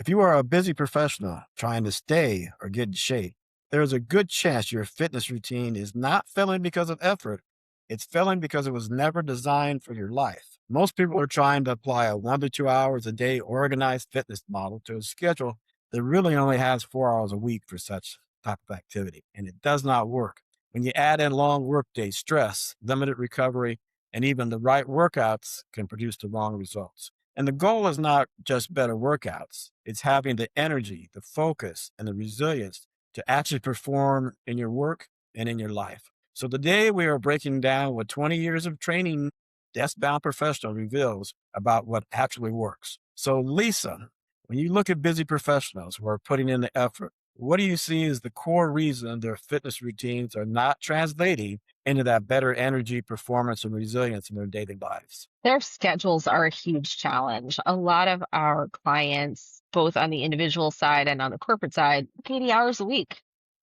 If you are a busy professional trying to stay or get in shape, there's a good chance your fitness routine is not failing because of effort. It's failing because it was never designed for your life. Most people are trying to apply a 1 to 2 hours a day organized fitness model to a schedule that really only has 4 hours a week for such type of activity, and it does not work. When you add in long workday stress, limited recovery, and even the right workouts can produce the wrong results. And the goal is not just better workouts, it's having the energy, the focus, and the resilience to actually perform in your work and in your life. So today we are breaking down what 20 years of training desk bound professional reveals about what actually works. So, Lisa, when you look at busy professionals who are putting in the effort, what do you see as the core reason their fitness routines are not translating into that better energy, performance, and resilience in their daily lives? Their schedules are a huge challenge. A lot of our clients, both on the individual side and on the corporate side, work 80 hours a week.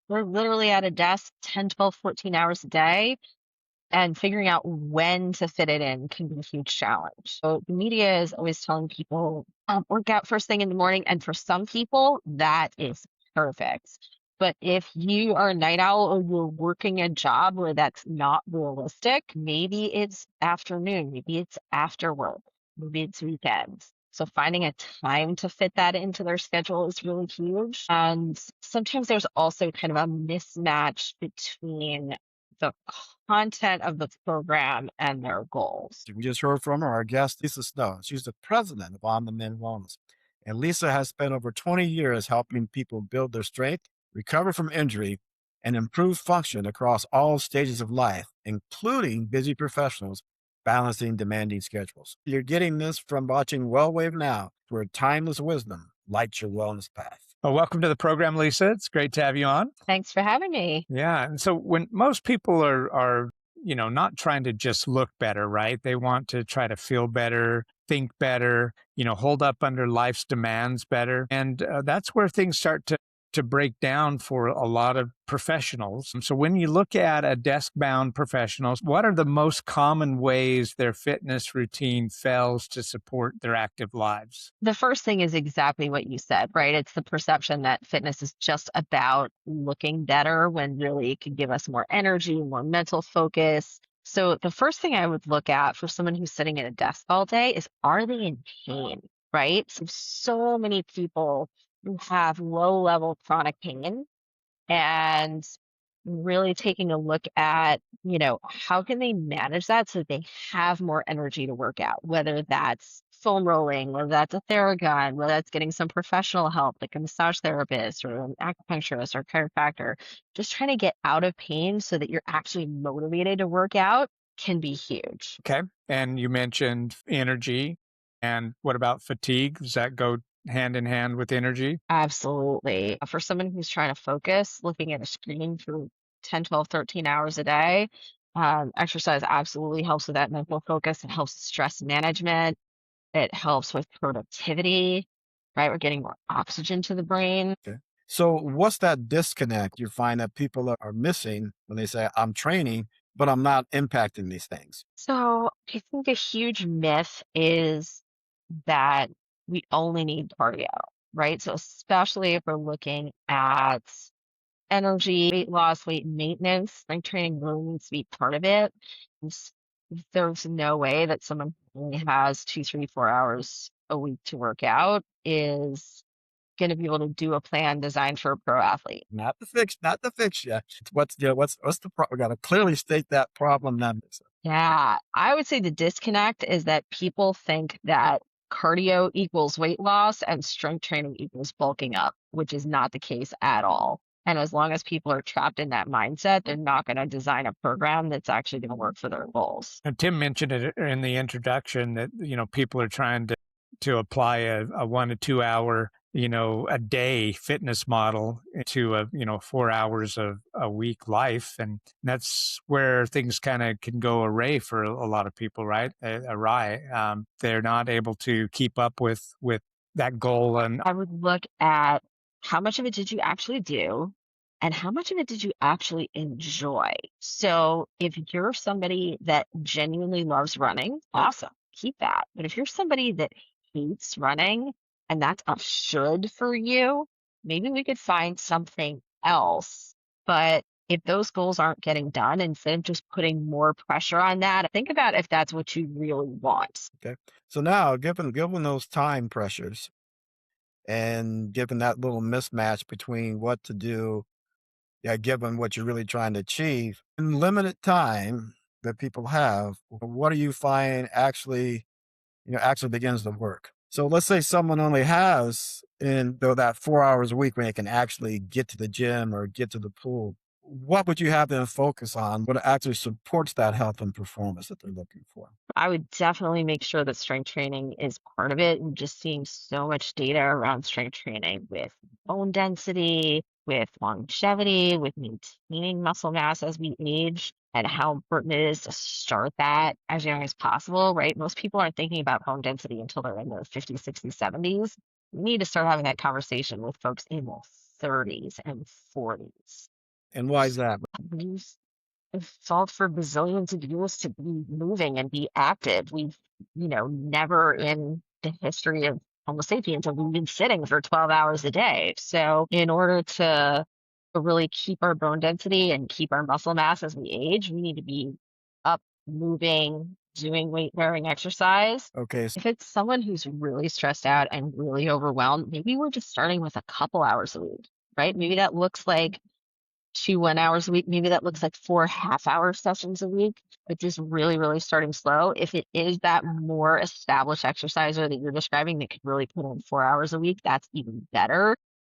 We're literally at a desk 10, 12, 14 hours a day, and figuring out when to fit it in can be a huge challenge. So the media is always telling people, work out first thing in the morning. And for some people, that is perfect. But if you are a night owl or you're working a job where that's not realistic, maybe it's afternoon, maybe it's after work, maybe it's weekends. So finding a time to fit that into their schedule is really huge. And sometimes there's also kind of a mismatch between the content of the program and their goals. We just heard from our guest, Lisa Snow. She's the president of On the Men Wellness. And Lisa has spent over 20 years helping people build their strength, recover from injury, and improve function across all stages of life, including busy professionals balancing demanding schedules. You're getting this from watching WellWave Now, where timeless wisdom lights your wellness path. Well, welcome to the program, Lisa. It's great to have you on. Thanks for having me. Yeah. And so when most people are not trying to just look better, right? They want to try to feel better, think better, hold up under life's demands better. And that's where things start to break down for a lot of professionals. And so when you look at a desk-bound professionals, what are the most common ways their fitness routine fails to support their active lives? The first thing is exactly what you said, right? It's the perception that fitness is just about looking better when really it can give us more energy, more mental focus. So the first thing I would look at for someone who's sitting at a desk all day is, are they in pain, right? So many people who have low level chronic pain, and really taking a look at, how can they manage that so that they have more energy to work out, whether that's foam rolling, whether that's a Theragun, whether that's getting some professional help, like a massage therapist or an acupuncturist or chiropractor, just trying to get out of pain so that you're actually motivated to work out can be huge. Okay. And you mentioned energy. And what about fatigue? Does that go hand in hand with energy? Absolutely. For someone who's trying to focus, looking at a screen for 10, 12, 13 hours a day, exercise absolutely helps with that mental focus. It helps with stress management. It helps with productivity, right? We're getting more oxygen to the brain. Okay. So, what's that disconnect you find that people are missing when they say, I'm training, but I'm not impacting these things? So I think a huge myth is that we only need cardio, right? So especially if we're looking at energy, weight loss, weight maintenance, strength training really needs to be part of it. S- There's no way that someone who only has 2, 3, 4 hours a week to work out is going to be able to do a plan designed for a pro athlete. Not the fix you. What's the problem? We got to clearly state that problem numbers. Yeah, I would say the disconnect is that people think that cardio equals weight loss and strength training equals bulking up, which is not the case at all. And as long as people are trapped in that mindset, they're not going to design a program that's actually going to work for their goals. And Tim mentioned it in the introduction that, people are trying to apply a 1 to 2 hour, a day fitness model to 4 hours of a week life. And that's where things kind of can go array for a lot of people, right? Awry. They're not able to keep up with that goal. And I would look at how much of it did you actually do and how much of it did you actually enjoy. So if you're somebody that genuinely loves running, awesome, keep that. But if you're somebody that hates running, and that's a should for you, maybe we could find something else. But if those goals aren't getting done, instead of just putting more pressure on that, think about if that's what you really want. Okay. So now, given those time pressures and given that little mismatch between what to do, yeah, given what you're really trying to achieve in limited time that people have, what do you find actually begins to work? So let's say someone only has in though that 4 hours a week when they can actually get to the gym or get to the pool. What would you have them focus on? What actually supports that health and performance that they're looking for? I would definitely make sure that strength training is part of it. And just seeing so much data around strength training with bone density, with longevity, with maintaining muscle mass as we age, and how important it is to start that as young as possible, right? Most people aren't thinking about bone density until they're in their 50s, 60s, 70s. We need to start having that conversation with folks in their 30s and 40s. And why is that? We've evolved for bazillions of years to be moving and be active. We've, never in the history of Homo sapiens have we been sitting for 12 hours a day. So, in order to really keep our bone density and keep our muscle mass as we age, we need to be up, moving, doing weight bearing exercise. Okay. If it's someone who's really stressed out and really overwhelmed, maybe we're just starting with a couple hours a week, right? Maybe that looks like 2 1 hours a week. Maybe that looks like 4 half-hour sessions a week, but just really, really starting slow. If it is that more established exerciser that you're describing that could really put in 4 hours a week, that's even better.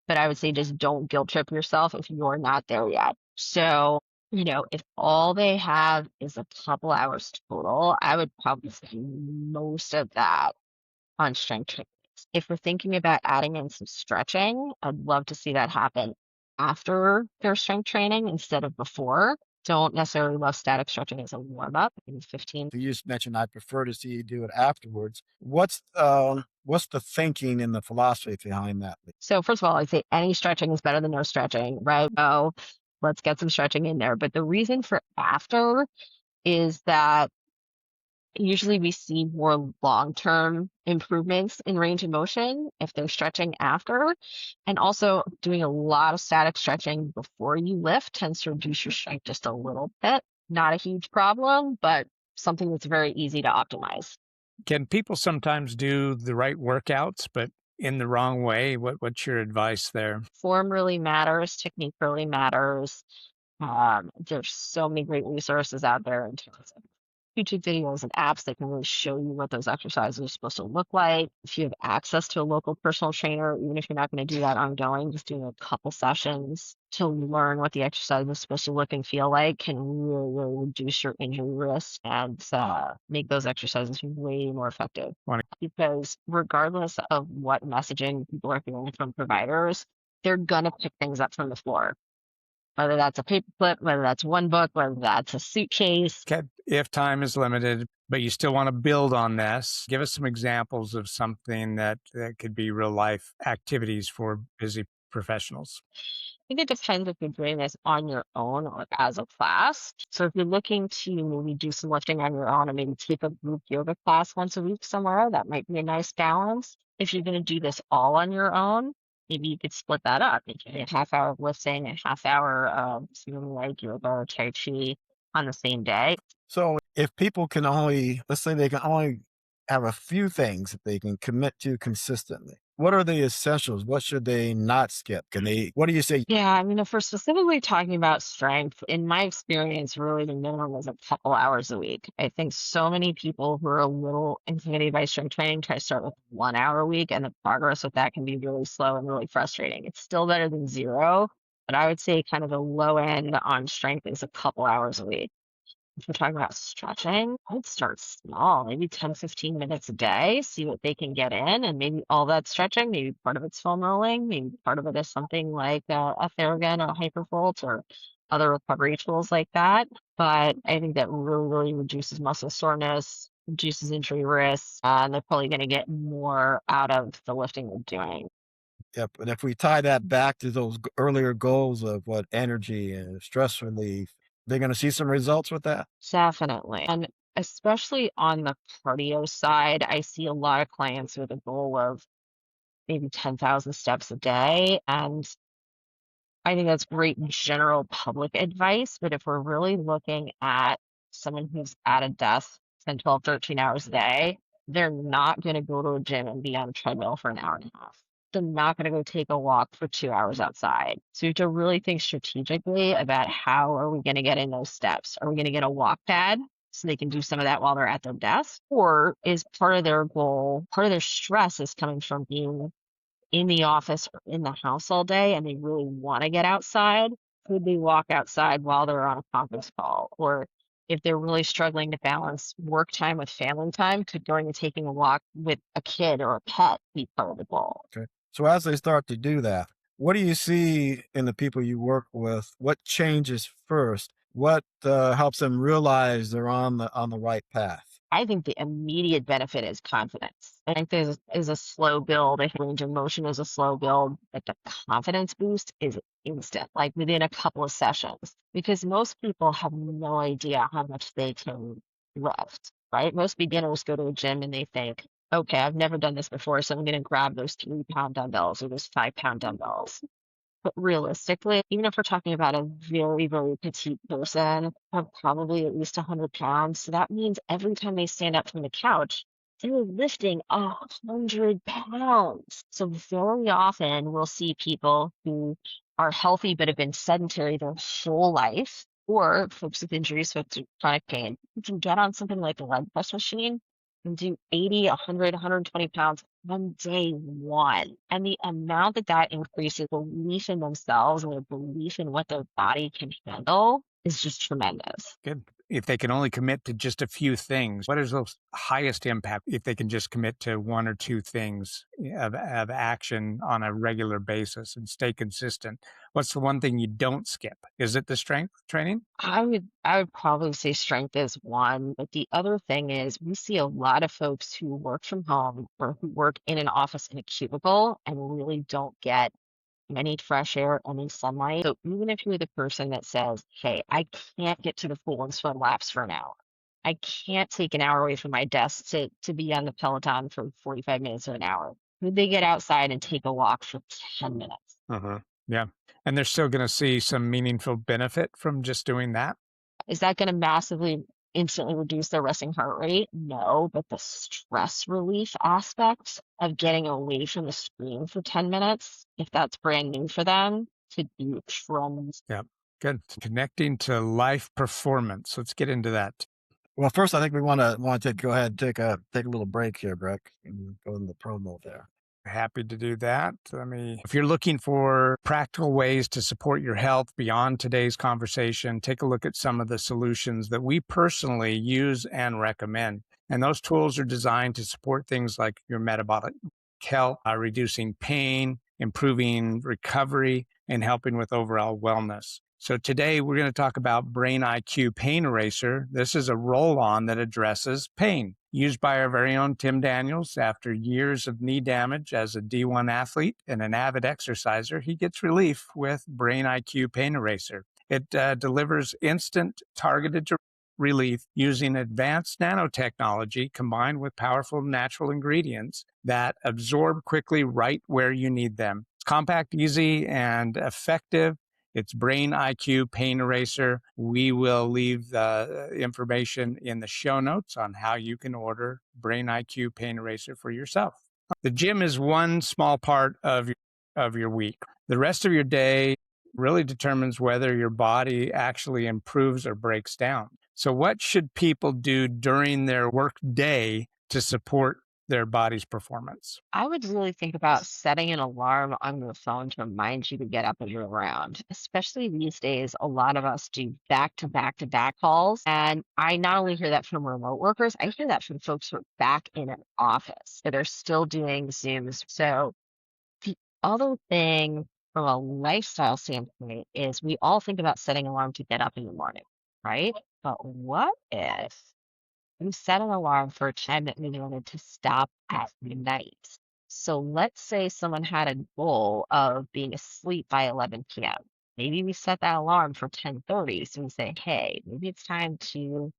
But I would say just don't guilt trip yourself if you're not there yet. So, if all they have is a couple hours total, I would probably spend most of that on strength training. If we're thinking about adding in some stretching, I'd love to see that happen after their strength training instead of before. Don't necessarily love static stretching as a warm up in 15. So you just mentioned I prefer to see you do it afterwards. What's the thinking and the philosophy behind that? So, first of all, I'd say any stretching is better than no stretching, right? So, let's get some stretching in there. But the reason for after is that usually we see more long-term improvements in range of motion if they're stretching after. And also doing a lot of static stretching before you lift tends to reduce your strength just a little bit. Not a huge problem, but something that's very easy to optimize. Can people sometimes do the right workouts, but in the wrong way? What's your advice there? Form really matters, technique really matters. There's so many great resources out there in terms of YouTube videos and apps that can really show you what those exercises are supposed to look like. If you have access to a local personal trainer, even if you're not going to do that ongoing, just doing a couple sessions to learn what the exercise is supposed to look and feel like can really, really reduce your injury risk and make those exercises way more effective. Wanna- Because regardless of what messaging people are hearing from providers, they're going to pick things up from the floor, whether that's a paperclip, whether that's one book, whether that's a suitcase. Okay, if time is limited, but you still want to build on this, give us some examples of something that could be real life activities for busy professionals. I think it depends if you're doing this on your own or as a class. So if you're looking to maybe do some lifting on your own and maybe take a group yoga class once a week somewhere, that might be a nice balance. If you're going to do this all on your own, maybe you could split that up. Maybe a half hour of lifting, a half hour of something like yoga or Tai Chi on the same day. So if people can only, let's say they can only have a few things that they can commit to consistently, what are the essentials? What should they not skip? What do you say? Yeah, I mean, if we're specifically talking about strength, in my experience, really the minimum is a couple hours a week. I think so many people who are a little intimidated by strength training try to start with 1 hour a week, and the progress with that can be really slow and really frustrating. It's still better than zero, but I would say kind of the low end on strength is a couple hours a week. If we're talking about stretching, I'd start small, maybe 10, 15 minutes a day, see what they can get in. And maybe all that stretching, maybe part of it's foam rolling, maybe part of it is something like a Theragun or a Hypervolt or other recovery tools like that. But I think that really, really reduces muscle soreness, reduces injury risk, and they're probably going to get more out of the lifting they're doing. Yep. And if we tie that back to those earlier goals of what energy and stress relief, they're going to see some results with that. Definitely. And especially on the cardio side, I see a lot of clients with a goal of maybe 10,000 steps a day. And I think that's great general public advice. But if we're really looking at someone who's at a desk 10, 12, 13 hours a day, they're not going to go to a gym and be on a treadmill for an hour and a half. They're not going to go take a walk for 2 hours outside. So you have to really think strategically about how are we going to get in those steps? Are we going to get a walk pad so they can do some of that while they're at their desk? Or is part of their goal, part of their stress is coming from being in the office or in the house all day and they really want to get outside? Could they walk outside while they're on a conference call? Or if they're really struggling to balance work time with family time, could going and taking a walk with a kid or a pet be part of the goal? Okay. So as they start to do that, what do you see in the people you work with? What changes first? What helps them realize they're on the right path? I think the immediate benefit is confidence. I think there's is a slow build. I think range of motion is a slow build, but the confidence boost is instant, like within a couple of sessions. Because most people have no idea how much they can lift, right? Most beginners go to a gym and they think, okay, I've never done this before, so I'm going to grab those 3 pound dumbbells or those 5 pound dumbbells. But realistically, even if we're talking about a very, very petite person of probably at least 100 pounds, so that means every time they stand up from the couch, they're lifting 100 pounds. So very often we'll see people who are healthy but have been sedentary their whole life, or folks with injuries, folks with chronic pain, who can get on something like a leg press machine and do 80, 100, 120 pounds on day one. And the amount that that increases belief in themselves and their belief in what their body can handle is just tremendous. Good. If they can only commit to just a few things, what is the highest impact if they can just commit to one or two things of action on a regular basis and stay consistent? What's the one thing you don't skip? Is it the strength training? I would probably say strength is one, but the other thing is we see a lot of folks who work from home or who work in an office in a cubicle and really don't get any fresh air, any sunlight. So even if you're the person that says, hey, I can't get to the pool and swim laps for an hour. I can't take an hour away from my desk to be on the Peloton for 45 minutes or an hour. Could they get outside and take a walk for 10 minutes? Uh-huh. Yeah. And they're still going to see some meaningful benefit from just doing that. Is that going to massively instantly reduce their resting heart rate? No, but the stress relief aspect of getting away from the screen for 10 minutes, if that's brand new for them, could be tremendous. Yeah. Good. Connecting to life performance. Let's get into that. Well, first, I think we want to go ahead and take a little break here, Breck, and go in the promo there. Happy to do that. If you're looking for practical ways to support your health beyond today's conversation, take a look at some of the solutions that we personally use and recommend. And those tools are designed to support things like your metabolic health, reducing pain, improving recovery, and helping with overall wellness. So today we're going to talk about Brain IQ Pain Eraser. This is a roll-on that addresses pain, used by our very own Tim Daniels. After years of knee damage as a D1 athlete and an avid exerciser, he gets relief with Brain IQ Pain Eraser. It delivers instant targeted relief using advanced nanotechnology combined with powerful natural ingredients that absorb quickly right where you need them. It's compact, easy, and effective. It's Brain IQ Pain Eraser. We will leave the information in the show notes on how you can order Brain IQ Pain Eraser for yourself. The gym is one small part of your week. The rest of your day really determines whether your body actually improves or breaks down. So what should people do during their work day to support their body's performance? I would really think about setting an alarm on your phone to remind you to get up and move around. Especially these days, a lot of us do back to back to back calls. And I not only hear that from remote workers, I hear that from folks who are back in an office that are still doing Zooms. So the other thing from a lifestyle standpoint is we all think about setting an alarm to get up in the morning, right? But what if you set an alarm for a time that we wanted to stop at night? So let's say someone had a goal of being asleep by 11 p.m. Maybe we set that alarm for 10:30. So we say, hey, maybe it's time to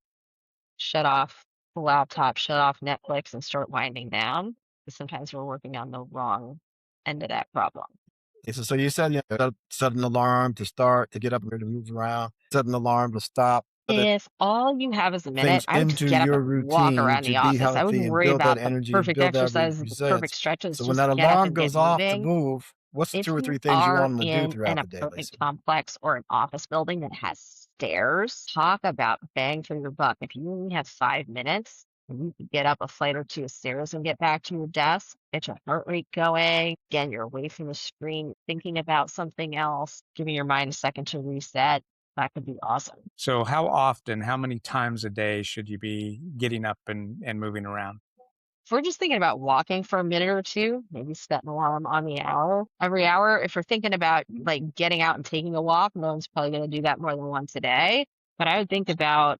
shut off the laptop, shut off Netflix, and start winding down. Because sometimes we're working on the wrong end of that problem. So you said, set an alarm to start, to get up and to move around, set an alarm to stop, put If all you have is a minute, things I would just into get up your and walk routine around to the be office. I wouldn't healthy and worry build that about the energy and perfect build that exercises, the resilience. perfect stretches. So when Just that get up alarm and get goes off to moving. move, what's the If 2 or you 3 things you are want them to do in throughout an the day, apartment Lisa? complex or an office building that has stairs, talk about bang for your buck. If you only have 5 minutes, you can get up a flight or two of stairs and get back to your desk, get your heart rate going. Again, you're away from the screen, thinking about something else, giving your mind a second to reset. That could be awesome. So how often, how many times a day should you be getting up and moving around? If we're just thinking about walking for a minute or two, maybe set an alarm on the hour, every hour. If we're thinking about like getting out and taking a walk, no one's probably going to do that more than once a day. But I would think about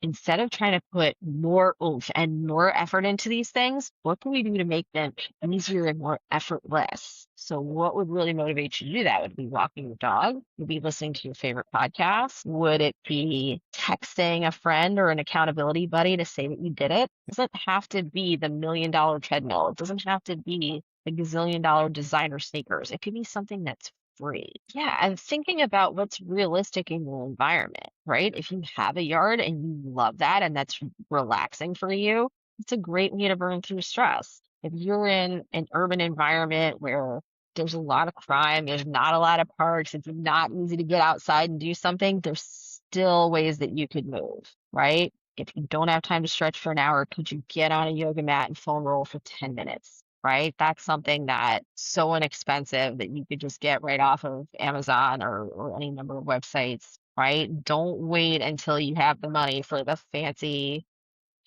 instead of trying to put more oomph and more effort into these things, what can we do to make them easier and more effortless? So, what would really motivate you to do that? Would it be walking your dog? Would it be listening to your favorite podcast? Would it be texting a friend or an accountability buddy to say that you did it? It doesn't have to be the $1 million treadmill. It doesn't have to be the gazillion-dollar designer sneakers. It could be something that's free. Yeah, and thinking about what's realistic in your environment, right? If you have a yard and you love that and that's relaxing for you, it's a great way to burn through stress. If you're in an urban environment where there's a lot of crime, there's not a lot of parks, it's not easy to get outside and do something, there's still ways that you could move, right? If you don't have time to stretch for an hour, could you get on a yoga mat and foam roll for 10 minutes? Right? That's something that's so inexpensive that you could just get right off of Amazon or any number of websites, right? Don't wait until you have the money for the fancy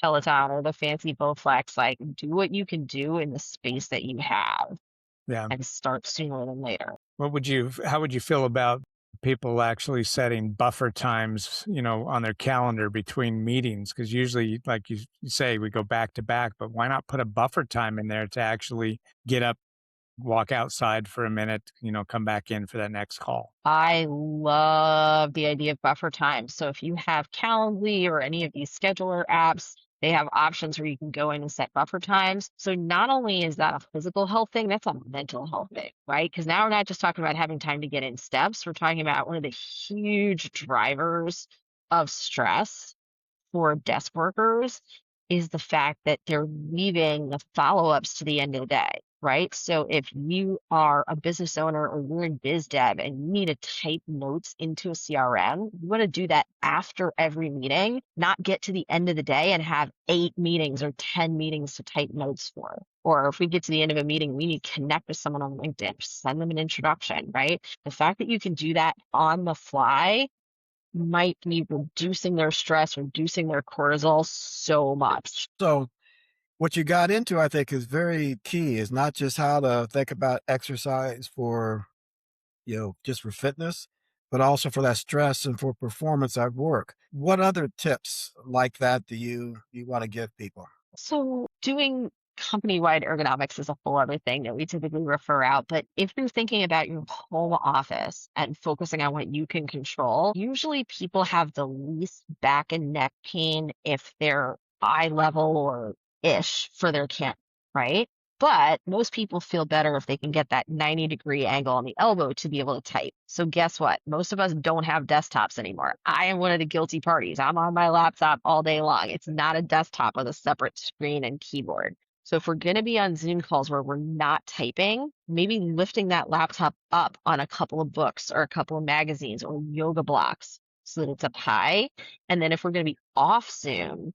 Peloton or the fancy Bowflex. Like, do what you can do in the space that you have Yeah. and start sooner than later. How would you feel about people actually setting buffer times, on their calendar between meetings? Because usually, like you say, we go back to back, but why not put a buffer time in there to actually get up, walk outside for a minute, come back in for that next call? I love the idea of buffer time. So if you have Calendly or any of these scheduler apps, they have options where you can go in and set buffer times. So not only is that a physical health thing, that's a mental health thing, right? Because now we're not just talking about having time to get in steps. We're talking about one of the huge drivers of stress for desk workers is the fact that they're leaving the follow-ups to the end of the day, right? So if you are a business owner or you're in biz dev and you need to type notes into a CRM, you want to do that after every meeting, not get to the end of the day and have 8 meetings or 10 meetings to type notes for. Or if we get to the end of a meeting, we need to connect with someone on LinkedIn, send them an introduction, right? The fact that you can do that on the fly might be reducing their stress, reducing their cortisol so much. So what you got into, I think, is very key, is not just how to think about exercise for, just for fitness, but also for that stress and for performance at work. What other tips like that do you want to give people? So doing company-wide ergonomics is a whole other thing that we typically refer out. But if you're thinking about your home office and focusing on what you can control, usually people have the least back and neck pain if they're eye level or ish for their camp, right? But most people feel better if they can get that 90-degree angle on the elbow to be able to type. So guess what? Most of us don't have desktops anymore. I am one of the guilty parties. I'm on my laptop all day long. It's not a desktop with a separate screen and keyboard. So if we're going to be on Zoom calls where we're not typing, maybe lifting that laptop up on a couple of books or a couple of magazines or yoga blocks so that it's up high. And then if we're going to be off Zoom,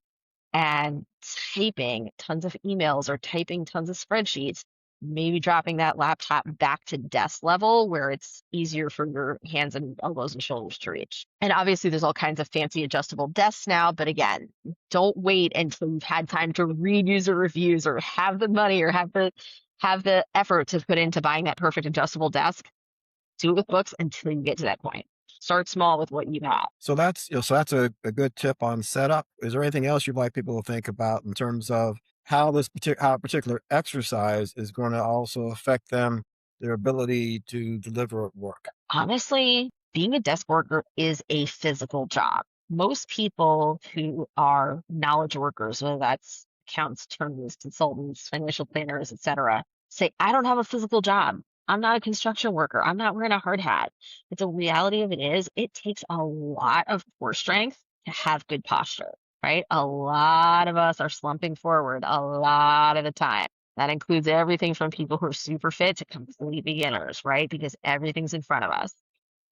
and typing tons of emails or typing tons of spreadsheets, maybe dropping that laptop back to desk level where it's easier for your hands and elbows and shoulders to reach. And obviously, there's all kinds of fancy adjustable desks now. But again, don't wait until you've had time to read user reviews or have the money or have the effort to put into buying that perfect adjustable desk. Do it with books until you get to that point. Start small with what you have. So that's a good tip on setup. Is there anything else you'd like people to think about in terms of how how a particular exercise is going to also affect them, their ability to deliver at work? Honestly, being a desk worker is a physical job. Most people who are knowledge workers, whether that's accountants, attorneys, consultants, financial planners, etc., say, I don't have a physical job. I'm not a construction worker. I'm not wearing a hard hat. But the reality of it is, it takes a lot of core strength to have good posture, right? A lot of us are slumping forward a lot of the time. That includes everything from people who are super fit to complete beginners, right? Because everything's in front of us,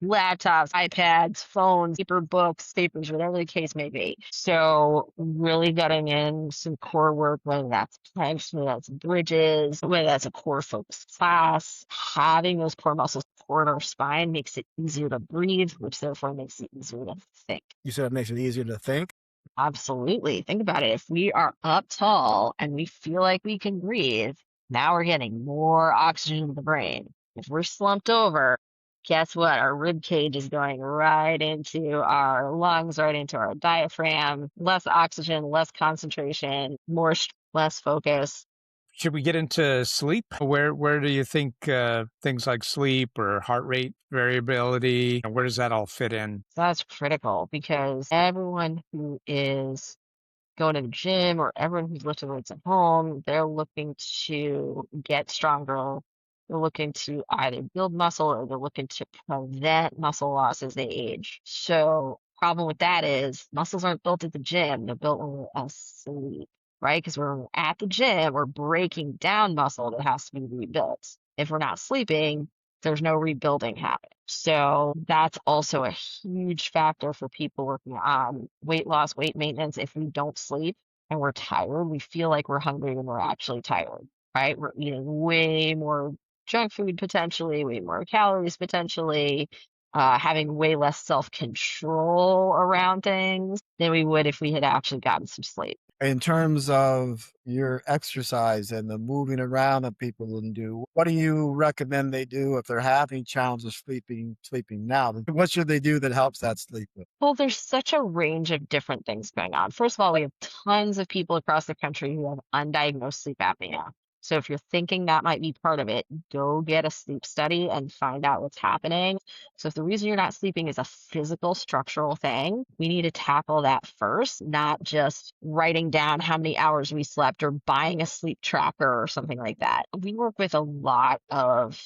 laptops, iPads, phones, paper books, papers, whatever the case may be. So really getting in some core work, whether that's planks, whether that's bridges, whether that's a core focused class, having those core muscles support our spine makes it easier to breathe, which therefore makes it easier to think. You said it makes it easier to think. Absolutely. Think about it. If we are up tall and we feel like we can breathe, now we're getting more oxygen to the brain. If we're slumped over, guess what? Our rib cage is going right into our lungs, right into our diaphragm. Less oxygen, less concentration, less focus. Should we get into sleep? Where do you think things like sleep or heart rate variability, where does that all fit in? That's critical because everyone who is going to the gym or everyone who's lifting weights at home, they're looking to get stronger. They're looking to either build muscle or they're looking to prevent muscle loss as they age. So, problem with that is muscles aren't built at the gym, they're built when we're asleep, right? Because when we're at the gym, we're breaking down muscle that has to be rebuilt. If we're not sleeping, there's no rebuilding happening. So that's also a huge factor for people working on weight loss, weight maintenance. If we don't sleep and we're tired, we feel like we're hungry when we're actually tired, right? We're eating way more junk food potentially, way more calories potentially, having way less self-control around things than we would if we had actually gotten some sleep. In terms of your exercise and the moving around that people can do, what do you recommend they do if they're having challenges sleeping now? What should they do that helps that sleep? Well, there's such a range of different things going on. First of all, we have tons of people across the country who have undiagnosed sleep apnea. So if you're thinking that might be part of it, go get a sleep study and find out what's happening. So if the reason you're not sleeping is a physical structural thing, we need to tackle that first, not just writing down how many hours we slept or buying a sleep tracker or something like that. We work with a lot of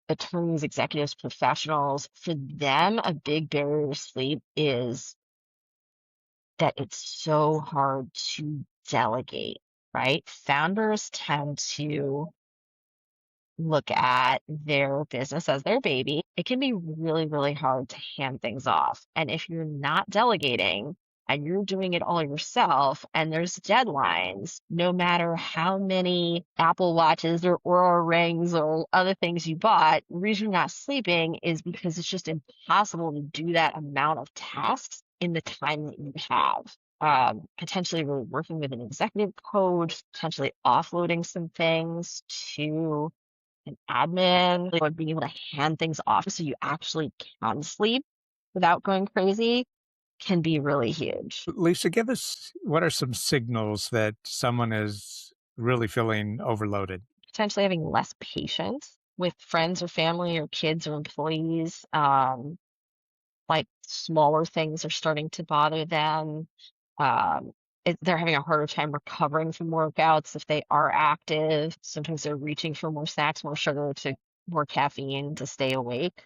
attorneys, executives, professionals. For them, a big barrier to sleep is that it's so hard to delegate, right? Founders tend to look at their business as their baby. It can be really, really hard to hand things off. And if you're not delegating and you're doing it all yourself and there's deadlines, no matter how many Apple Watches or Aura rings or other things you bought, the reason you're not sleeping is because it's just impossible to do that amount of tasks in the time that you have. Potentially really working with an executive coach, potentially offloading some things to an admin, like being able to hand things off so you actually can sleep without going crazy can be really huge. Lisa, give us what are some signals that someone is really feeling overloaded? Potentially having less patience with friends or family or kids or employees. Like smaller things are starting to bother them. Um, they're having a harder time recovering from workouts if they are active. Sometimes they're reaching for more snacks, more sugar, to more caffeine to stay awake.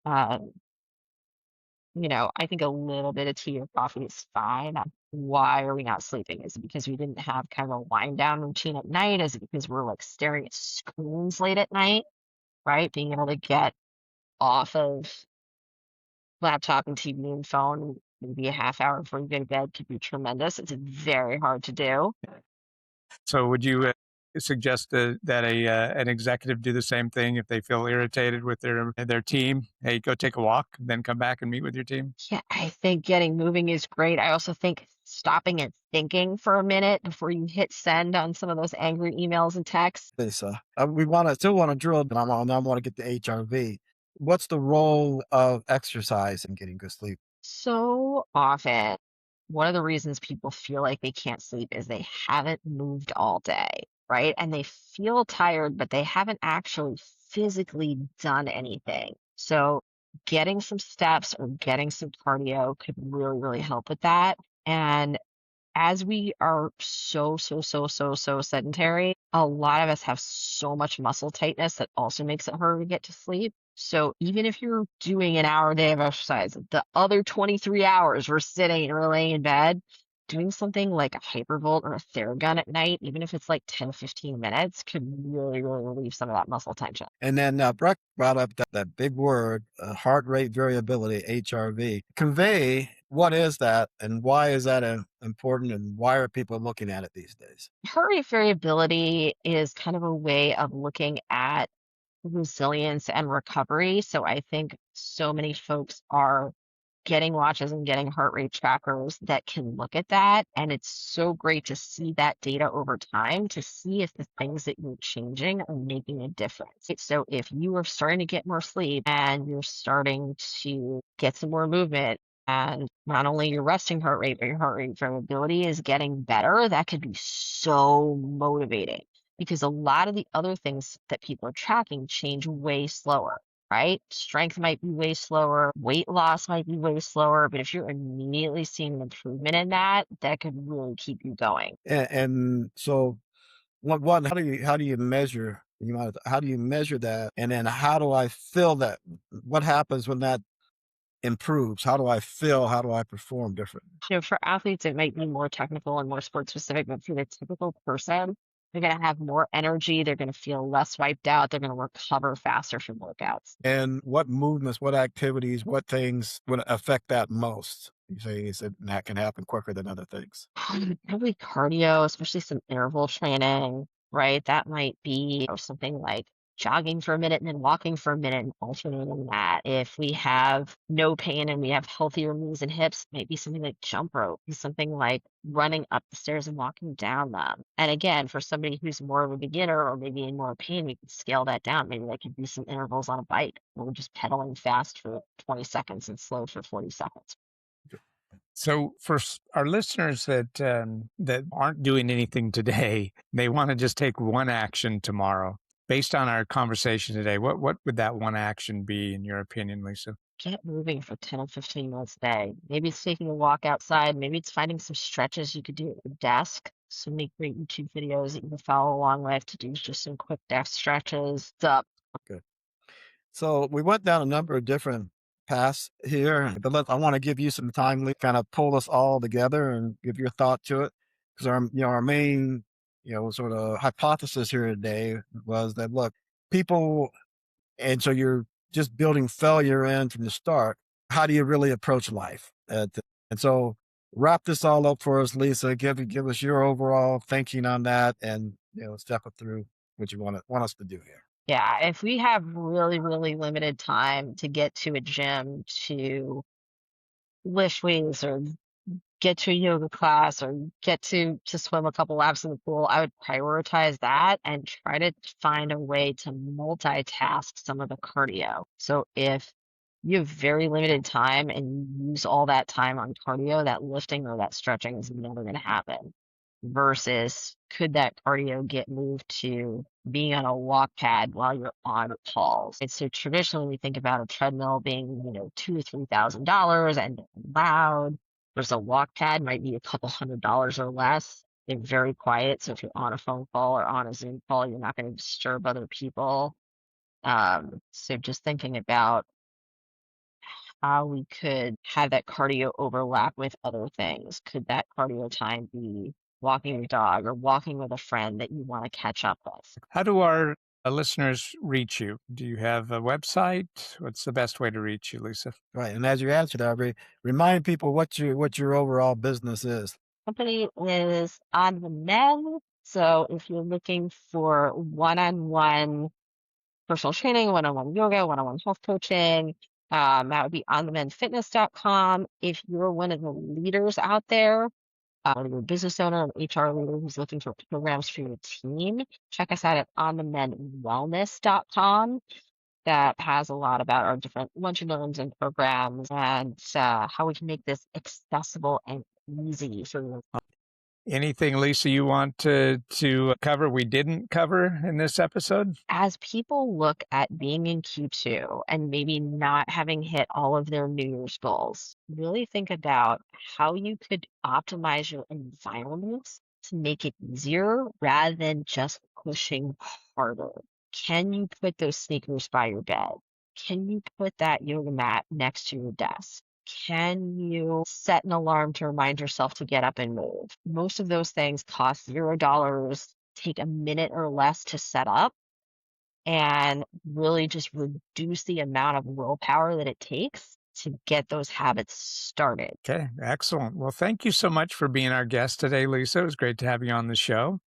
Um, I think a little bit of tea or coffee is fine. Why are we not sleeping? Is it because we didn't have kind of a wind down routine at night? Is it because we're like staring at screens late at night, right? Being able to get off of laptop and TV and phone maybe a half hour before you go to bed could be tremendous. It's very hard to do. So would you suggest that an executive do the same thing if they feel irritated with their team? Hey, go take a walk, then come back and meet with your team. Yeah, I think getting moving is great. I also think stopping and thinking for a minute before you hit send on some of those angry emails and texts. Lisa, we still want to drill, but I want to get the HRV. What's the role of exercise in getting good sleep? So often, one of the reasons people feel like they can't sleep is they haven't moved all day, right? And they feel tired, but they haven't actually physically done anything. So, getting some steps or getting some cardio could really, really help with that. And As we are so sedentary, a lot of us have so much muscle tightness that also makes it harder to get to sleep. So even if you're doing an hour a day of exercise, the other 23 hours we're sitting or laying in bed, doing something like a hypervolt or a Theragun at night, even if it's like 10, 15 minutes, could really relieve some of that muscle tension. And then Breck brought up that big word, heart rate variability, HRV. Convey what is that and why is that important and why are people looking at it these days? Heart rate variability is kind of a way of looking at resilience and recovery. So I think so many folks are getting watches and getting heart rate trackers that can look at that. And it's so great to see that data over time to see if the things that you're changing are making a difference. So if you are starting to get more sleep and you're starting to get some more movement, and not only your resting heart rate, but your heart rate variability is getting better, that could be so motivating because a lot of the other things that people are tracking change way slower, right? Strength might be way slower, weight loss might be way slower, but if you're immediately seeing an improvement in that, that could really keep you going. And so one, how do you measure how do you measure that? And then how do I feel that? What happens when that improves? How do I feel? How do I perform different? For athletes, it might be more technical and more sports specific, but for the typical person, they're going to have more energy. They're going to feel less wiped out. They're going to recover faster from workouts. And what movements, what activities, what things would affect that most? You said that can happen quicker than other things. Probably cardio, especially some interval training, right? That might be something like jogging for a minute and then walking for a minute and alternating that. If we have no pain and we have healthier knees and hips, maybe something like jump rope, something like running up the stairs and walking down them. And again, for somebody who's more of a beginner or maybe in more pain, we can scale that down. Maybe that could be some intervals on a bike where we're just pedaling fast for 20 seconds and slow for 40 seconds. So for our listeners that aren't doing anything today, they want to just take one action tomorrow. Based on our conversation today, what would that one action be in your opinion, Lisa? Get moving for 10 or 15 minutes a day. Maybe it's taking a walk outside. Maybe it's finding some stretches you could do at your desk. So make great YouTube videos that you can follow along with to do just some quick desk stretches. Up. Okay. So we went down a number of different paths here, but I want to give you some time to kind of pull us all together and give your thought to it. Because our main, sort of hypothesis here today was that look, people, and so you're just building failure in from the start. How do you really approach life? And so wrap this all up for us, Lisa. Give us your overall thinking on that, and step it through what you want us to do here. Yeah, if we have really limited time to get to a gym to lift weights or get to a yoga class or get to swim a couple laps in the pool, I would prioritize that and try to find a way to multitask some of the cardio. So if you have very limited time and you use all that time on cardio, that lifting or that stretching is never going to happen. Versus could that cardio get moved to being on a walk pad while you're on calls? And so traditionally we think about a treadmill being, $2,000 to $3,000 and loud. There's a walk pad might be a couple $100 or less. They're very quiet. So if you're on a phone call or on a Zoom call, you're not going to disturb other people. So just thinking about how we could have that cardio overlap with other things. Could that cardio time be walking your dog or walking with a friend that you want to catch up with? How do our listeners reach you? Do you have a website? What's the best way to reach you, Lisa? Right. And as you answer that, remind people what your overall business is. Company is on the mend. So if you're looking for one-on-one personal training, one-on-one yoga, one-on-one health coaching, that would be onthemendfitness.com. If you're one of the leaders out there, whether you're a business owner, an HR leader who's looking for programs for your team, check us out at onthemendwellness.com. That has a lot about our different lunch and learns and programs and how we can make this accessible and easy for you. Anything, Lisa, you want to cover we didn't cover in this episode? As people look at being in Q2 and maybe not having hit all of their New Year's goals, really think about how you could optimize your environment to make it easier rather than just pushing harder. Can you put those sneakers by your bed? Can you put that yoga mat next to your desk? Can you set an alarm to remind yourself to get up and move? Most of those things cost $0, take a minute or less to set up, and really just reduce the amount of willpower that it takes to get those habits started. Okay, excellent. Well, thank you so much for being our guest today, Lisa. It was great to have you on the show.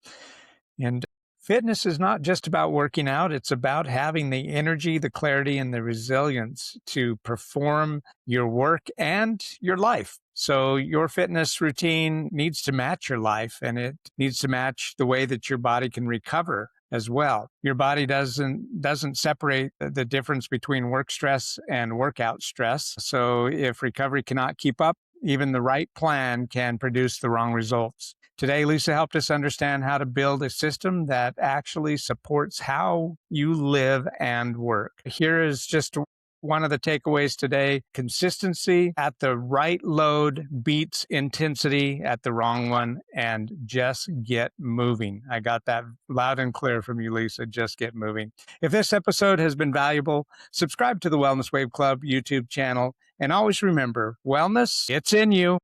And fitness is not just about working out, it's about having the energy, the clarity, and the resilience to perform your work and your life. So your fitness routine needs to match your life, and it needs to match the way that your body can recover as well. Your body doesn't separate the difference between work stress and workout stress. So if recovery cannot keep up, even the right plan can produce the wrong results. Today, Lisa helped us understand how to build a system that actually supports how you live and work. Here is just one of the takeaways today. Consistency at the right load beats intensity at the wrong one, and just get moving. I got that loud and clear from you, Lisa. Just get moving. If this episode has been valuable, subscribe to the Wellness Wave Club YouTube channel, and always remember, wellness, it's in you.